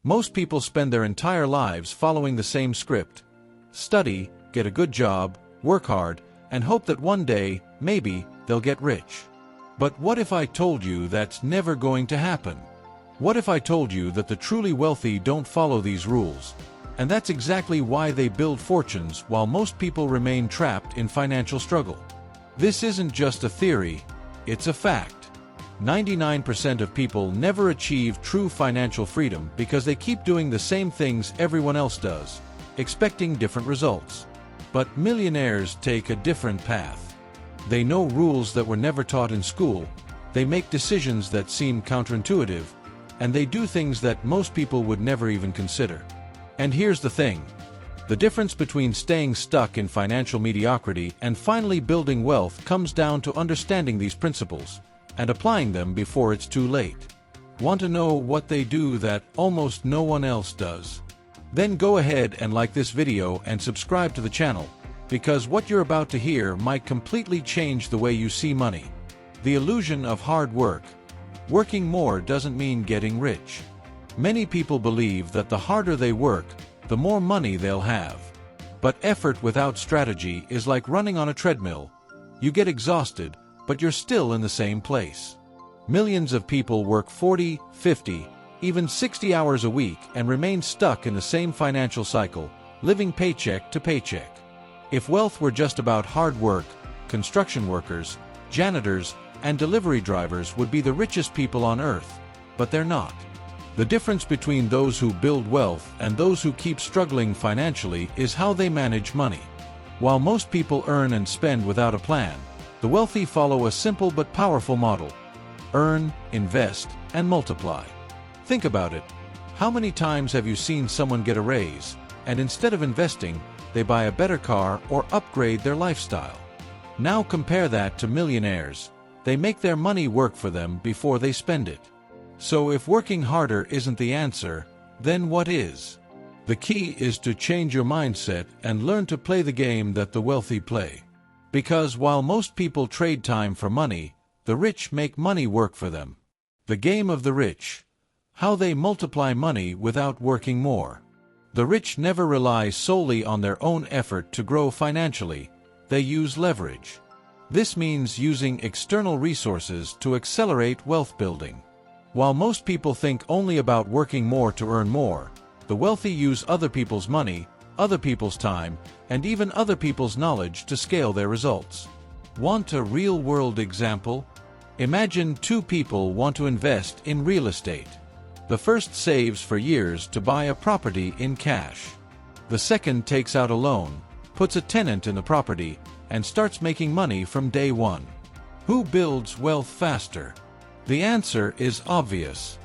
Most people spend their entire lives following the same script: study, get a good job, work hard, and hope that one day, maybe, they'll get rich. But what if I told you that's never going to happen? What if I told you that the truly wealthy don't follow these rules? And that's exactly why they build fortunes while most people remain trapped in financial struggle. This isn't just a theory, it's a fact. 99% of people never achieve true financial freedom because they keep doing the same things everyone else does, expecting different results. But millionaires take a different path. They know rules that were never taught in school, they make decisions that seem counterintuitive, and they do things that most people would never even consider. And here's the thing. The difference between staying stuck in financial mediocrity and finally building wealth comes down to understanding these principles and applying them before it's too late. Want to know what they do that almost no one else does? Then go ahead and like this video and subscribe to the channel, because what you're about to hear might completely change the way you see money. The illusion of hard work. Working more doesn't mean getting rich. Many people believe that the harder they work, the more money they'll have. But effort without strategy is like running on a treadmill. You get exhausted, but you're still in the same place. Millions of people work 40, 50, even 60 hours a week and remain stuck in the same financial cycle, living paycheck to paycheck. If wealth were just about hard work, construction workers, janitors, and delivery drivers would be the richest people on earth, but they're not. The difference between those who build wealth and those who keep struggling financially is how they manage money. While most people earn and spend without a plan, the wealthy follow a simple but powerful model: earn, invest, and multiply. Think about it. How many times have you seen someone get a raise, and instead of investing, they buy a better car or upgrade their lifestyle? Now compare that to millionaires. They make their money work for them before they spend it. So if working harder isn't the answer, then what is? The key is to change your mindset and learn to play the game that the wealthy play. Because while most people trade time for money, the rich make money work for them. The game of the rich. How they multiply money without working more. The rich never rely solely on their own effort to grow financially. They use leverage. This means using external resources to accelerate wealth building. While most people think only about working more to earn more, the wealthy use other people's money, other people's time, and even other people's knowledge to scale their results. Want a real-world example? Imagine two people want to invest in real estate. The first saves for years to buy a property in cash. The second takes out a loan, puts a tenant in the property, and starts making money from day one. Who builds wealth faster? The answer is obvious.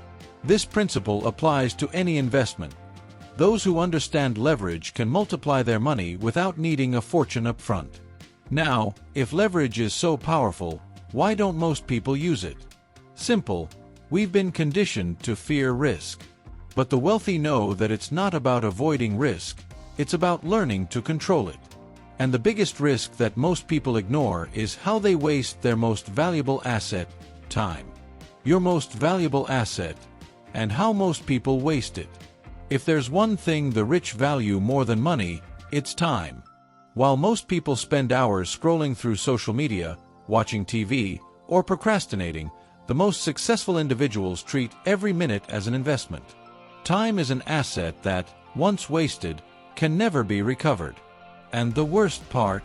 This principle applies to any investment. Those who understand leverage can multiply their money without needing a fortune up front. Now, if leverage is so powerful, why don't most people use it? Simple. We've been conditioned to fear risk. But the wealthy know that it's not about avoiding risk, it's about learning to control it. And the biggest risk that most people ignore is how they waste their most valuable asset, time. Your most valuable asset, and how most people waste it. If there's one thing the rich value more than money, it's time. While most people spend hours scrolling through social media, watching TV, or procrastinating, the most successful individuals treat every minute as an investment. Time is an asset that, once wasted, can never be recovered. And the worst part?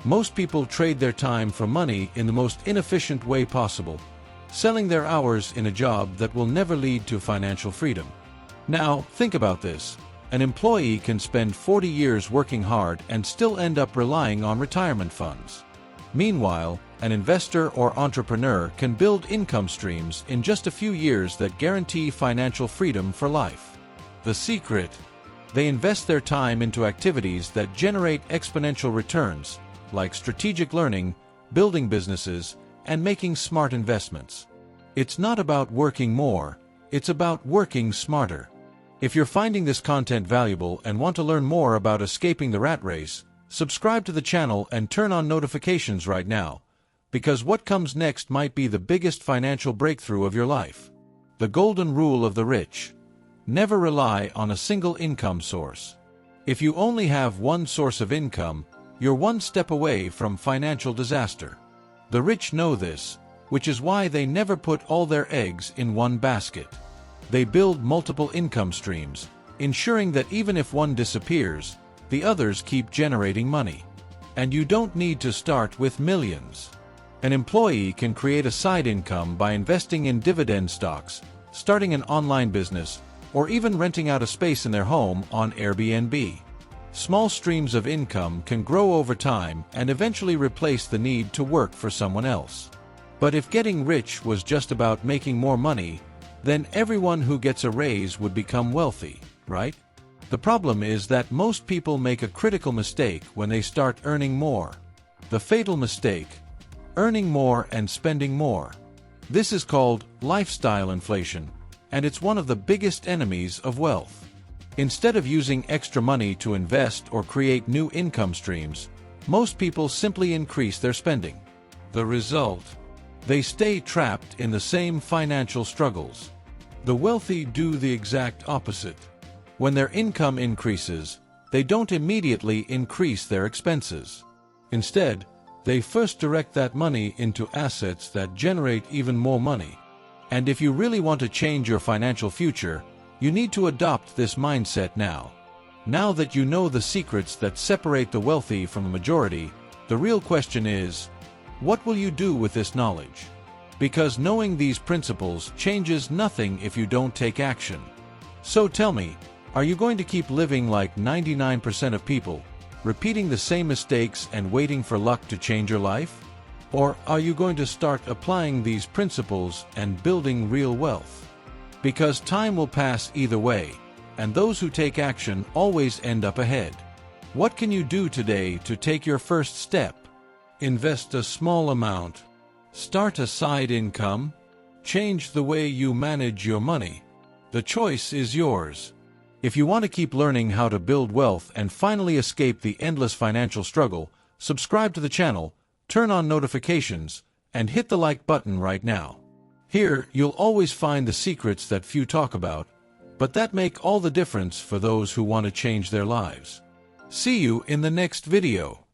Most people trade their time for money in the most inefficient way possible, selling their hours in a job that will never lead to financial freedom. Now, think about this. An employee can spend 40 years working hard and still end up relying on retirement funds. Meanwhile, an investor or entrepreneur can build income streams in just a few years that guarantee financial freedom for life. The secret? They invest their time into activities that generate exponential returns, like strategic learning, building businesses, and making smart investments. It's not about working more, it's about working smarter. If you're finding this content valuable and want to learn more about escaping the rat race, subscribe to the channel and turn on notifications right now, because what comes next might be the biggest financial breakthrough of your life. The golden rule of the rich. Never rely on a single income source. If you only have one source of income, you're one step away from financial disaster. The rich know this, which is why they never put all their eggs in one basket. They build multiple income streams, ensuring that even if one disappears, the others keep generating money. And you don't need to start with millions. An employee can create a side income by investing in dividend stocks, starting an online business, or even renting out a space in their home on Airbnb. Small streams of income can grow over time and eventually replace the need to work for someone else. But if getting rich was just about making more money, then everyone who gets a raise would become wealthy, right? The problem is that most people make a critical mistake when they start earning more. The fatal mistake: earning more and spending more. This is called lifestyle inflation, and it's one of the biggest enemies of wealth. Instead of using extra money to invest or create new income streams, most people simply increase their spending. The result: they stay trapped in the same financial struggles. The wealthy do the exact opposite. When their income increases, they don't immediately increase their expenses. Instead, they first direct that money into assets that generate even more money. And if you really want to change your financial future, you need to adopt this mindset now. Now that you know the secrets that separate the wealthy from the majority, the real question is, what will you do with this knowledge? Because knowing these principles changes nothing if you don't take action. So tell me, are you going to keep living like 99% of people, repeating the same mistakes and waiting for luck to change your life? Or are you going to start applying these principles and building real wealth? Because time will pass either way, and those who take action always end up ahead. What can you do today to take your first step? Invest a small amount. Start a side income. Change the way you manage your money. The choice is yours. If you want to keep learning how to build wealth and finally escape the endless financial struggle, subscribe to the channel, turn on notifications, and hit the like button right now. Here, you'll always find the secrets that few talk about, but that make all the difference for those who want to change their lives. See you in the next video.